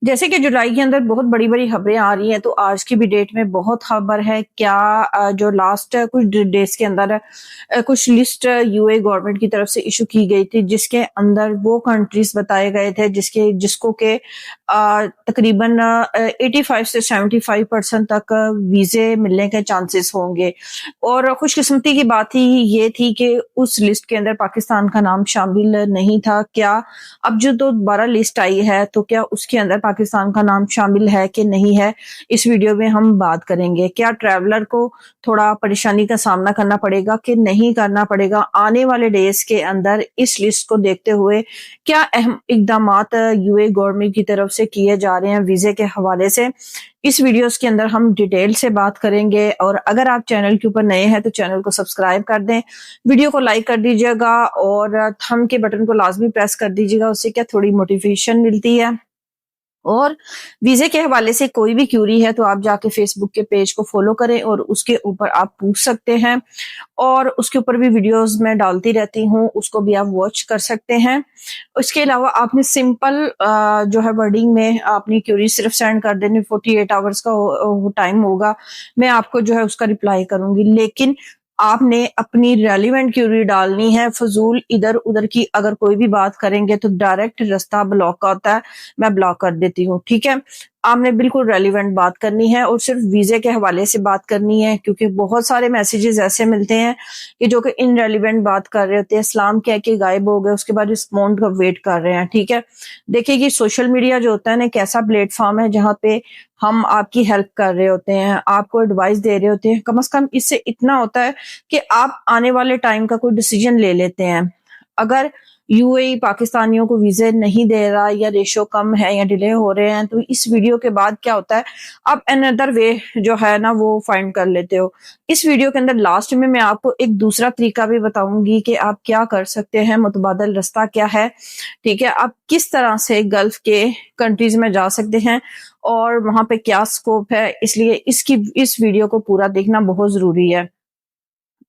जैसे कि जुलाई के अंदर बहुत बड़ी-बड़ी खबरें आ रही हैं, तो आज की भी डेट में बहुत खबर है। क्या जो लास्ट कुछ डेज़ के अंदर कुछ लिस्ट यूए गवर्नमेंट की तरफ से इश्यू की गई थी, जिसके अंदर वो कंट्रीज़ बताए गए थे जिसको के तकरीबन 85 से 75% तक वीज़े मिलने के चांसेस होंगे। और खुशकिस्मती की बात ही ये थी कि उस लिस्ट के अंदर पाकिस्तान का नाम शामिल नहीं था। क्या अब जो दोबारा लिस्ट आई है, तो क्या उसके अंदर पाकिस्तान का नाम शामिल है कि नहीं है, इस वीडियो में हम बात करेंगे। क्या ट्रैवलर को थोड़ा परेशानी का सामना करना पड़ेगा कि नहीं करना पड़ेगा? आने वाले डेज के अंदर इस लिस्ट को देखते हुए क्या अहम इकदामात यूए गवर्नमेंट की तरफ से किए जा रहे हैं वीज़े के हवाले से? इस वीडियोस के अंदर हम डिटेल से बात करेंगे। और अगर आप चैनल के ऊपर नए हैं तो चैनल को सब्सक्राइब कर दें, वीडियो को लाइक कर दीजिएगा और थंब के बटन को लाजमी प्रेस कर दीजिएगा। उससे क्या थोड़ी मोटिवेशन मिलती है। और वीज़े के हवाले से कोई भी क्यूरी है तो आप जाके फेसबुक के पेज को फॉलो करें और उसके ऊपर आप पूछ सकते हैं। और उसके ऊपर भी वीडियोस मैं डालती रहती हूँ, उसको भी आप वॉच कर सकते हैं। उसके अलावा आपने सिंपल जो है वर्डिंग में अपनी क्यूरी सिर्फ सेंड कर देनी। 48 आवर्स का टाइम होगा, मैं आपको जो है उसका रिप्लाई करूंगी। लेकिन आपने अपनी रेलिवेंट क्यूरी डालनी है। फजूल इधर उधर की अगर कोई भी बात करेंगे तो डायरेक्ट रास्ता ब्लॉक का होता है, मैं ब्लॉक कर देती हूँ। ठीक है, आपने बिल्कुल रेलिवेंट बात करनी है और सिर्फ वीजे के हवाले से बात करनी है, क्योंकि बहुत सारे मैसेजेस ऐसे मिलते हैं कि जो कि इनरेलिवेंट बात कर रहे होते हैं। सलाम कह के गायब हो गए, उसके बाद रिस्पॉन्ड का वेट कर रहे हैं। ठीक है, देखिए कि सोशल मीडिया जो होता है ना, एक ऐसा प्लेटफॉर्म है जहाँ पे हम आपकी हेल्प कर रहे होते हैं, आपको एडवाइस दे रहे होते हैं। कम से कम इससे इतना होता है कि आप आने वाले टाइम का कोई डिसीजन ले लेते हैं। अगर यूएई पाकिस्तानियों को वीजे नहीं दे रहा या रेशो कम है या डिले हो रहे हैं, तो इस वीडियो के बाद क्या होता है, आप अनदर वे जो है ना वो फाइंड कर लेते हो। इस वीडियो के अंदर लास्ट में मैं आपको एक दूसरा तरीका भी बताऊंगी कि आप क्या कर सकते हैं, मुतबादल रास्ता क्या है। ठीक है, आप किस तरह से गल्फ के कंट्रीज में जा सकते हैं और वहां पे क्या स्कोप है, इसलिए इस वीडियो को पूरा देखना बहुत जरूरी है।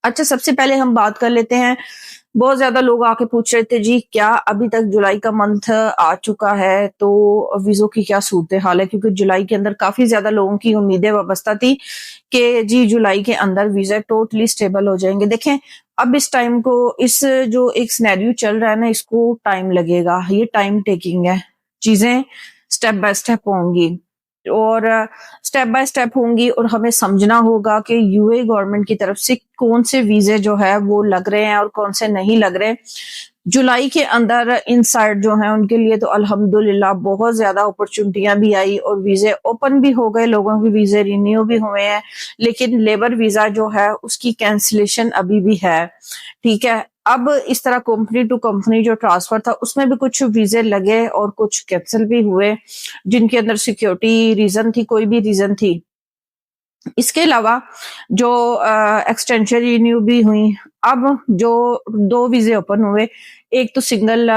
अच्छा, सबसे पहले हम बात कर लेते हैं। बहुत ज्यादा लोग आके पूछ रहे थे, जी क्या अभी तक जुलाई का मंथ आ चुका है तो वीजों की क्या सूरत हाल है, क्योंकि जुलाई के अंदर काफी ज्यादा लोगों की उम्मीदें वाबस्ता थी कि जी जुलाई के अंदर वीजा टोटली स्टेबल हो जाएंगे। देखें, अब इस टाइम को, इस जो एक सिनेरियो चल रहा है ना, इसको टाइम लगेगा। ये टाइम टेकिंग है, चीजें स्टेप बाय स्टेप होंगी और स्टेप बाय स्टेप होंगी और हमें समझना होगा कि यूए गवर्नमेंट की तरफ से कौन से वीजे जो है वो लग रहे हैं और कौन से नहीं लग रहे। जुलाई के अंदर इनसाइड जो है उनके लिए तो अल्हम्दुलिल्लाह बहुत ज्यादा अपॉर्चुनिटियां भी आई और वीजे ओपन भी हो गए, लोगों के वीजे रिन्यू भी हुए हैं। लेकिन लेबर वीजा जो है उसकी कैंसिलेशन अभी भी है। ठीक है, अब इस तरह कंपनी टू कंपनी जो ट्रांसफर था उसमें भी कुछ वीजे लगे और कुछ कैंसिल भी हुए, जिनके अंदर सिक्योरिटी रीजन थी, कोई भी रीजन थी। इसके अलावा जो एक्सटेंशन रिन्यू भी हुई। अब जो दो वीजे ओपन हुए, एक तो सिंगल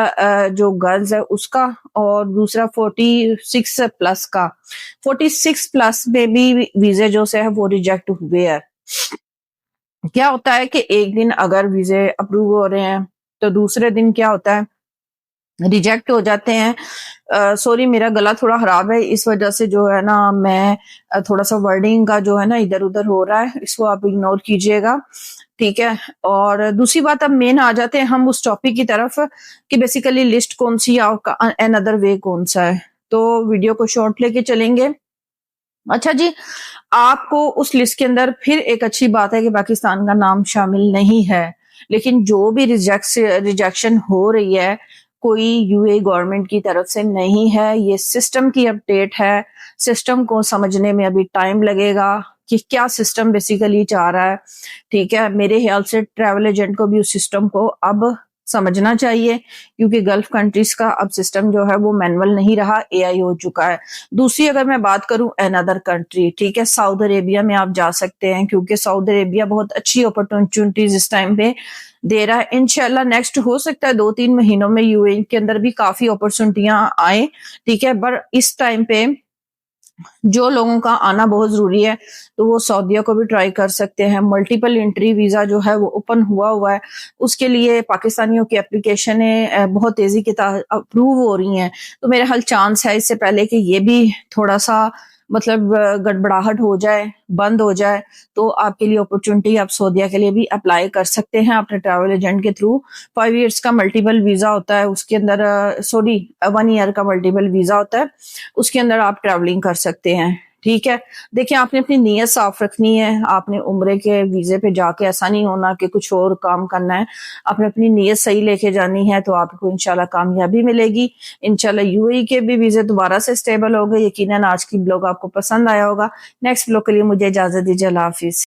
जो गर्ल्स है उसका और दूसरा 46 प्लस का। 46 प्लस में भी वीजे जो से है वो रिजेक्ट हुए हैं। क्या होता है कि एक दिन अगर वीजे अप्रूव हो रहे हैं तो दूसरे दिन क्या होता है, रिजेक्ट हो जाते हैं। सॉरी, मेरा गला थोड़ा खराब है, इस वजह से जो है ना मैं थोड़ा सा वर्डिंग का जो है ना इधर उधर हो रहा है, इसको आप इग्नोर कीजिएगा। ठीक है, और दूसरी बात, अब मेन आ जाते हैं हम उस टॉपिक की तरफ कि बेसिकली लिस्ट कौन सी है और अनदर वे कौन सा है। तो वीडियो को शॉर्ट लेके चलेंगे। अच्छा जी, आपको उस लिस्ट के अंदर फिर एक अच्छी बात है कि पाकिस्तान का नाम शामिल नहीं है। लेकिन जो भी रिजेक्शन हो रही है, कोई यूए गवर्नमेंट की तरफ से नहीं है, ये सिस्टम की अपडेट है। सिस्टम को समझने में अभी टाइम लगेगा कि क्या सिस्टम बेसिकली चाह रहा है। ठीक है, मेरे ख्याल से ट्रैवल एजेंट को भी उस सिस्टम को अब समझना चाहिए, क्योंकि गल्फ कंट्रीज का अब सिस्टम जो है वो मैनुअल नहीं रहा, एआई हो चुका है। दूसरी अगर मैं बात करूं अनदर कंट्री, ठीक है, सऊदी अरेबिया में आप जा सकते हैं, क्योंकि सऊदी अरेबिया बहुत अच्छी अपॉर्चुनिटीज इस टाइम पे दे रहा है। इंशाल्लाह नेक्स्ट हो सकता है 2-3 महीनों में यूएई के अंदर भी काफी अपॉर्चुनिटियां आए। ठीक है, पर इस टाइम पे जो लोगों का आना बहुत ज़रूरी है, तो वो सऊदीया को भी ट्राई कर सकते हैं। मल्टीपल एंट्री वीज़ा जो है वो ओपन हुआ हुआ है, उसके लिए पाकिस्तानियों की एप्लीकेशनें बहुत तेज़ी के साथ अप्रूव हो रही हैं। तो मेरा ख़्याल चांस है इससे पहले कि ये भी थोड़ा-सा मतलब गड़बड़ाहट हो जाए, बंद हो जाए, तो आपके लिए अपॉर्च्युनिटी आप सऊदीया के लिए भी अप्लाई कर सकते हैं अपने ट्रैवल एजेंट के थ्रू। 5 इयर्स का मल्टीपल वीज़ा होता है, उसके अंदर 1 ईयर का मल्टीपल वीज़ा होता है, उसके अंदर आप ट्रैवलिंग कर सकते हैं। ठीक है। देखिए, आपने अपनी नीयत साफ रखनी है। आपने उम्रे के वीज़े पे जाके ऐसा नहीं होना कि कुछ और काम करना है। आपने अपनी नीयत सही लेके जानी है, तो आपको इंशाल्लाह कामयाबी मिलेगी। इंशाल्लाह यूएई के भी वीज़े दोबारा से स्टेबल हो गए। यकीनन आज की ब्लॉग आपको पसंद आया होगा। नेक्स्ट ब्लॉग के लिए मुझे इजाज़त दीजिए। अल्लाह हाफ़िज़।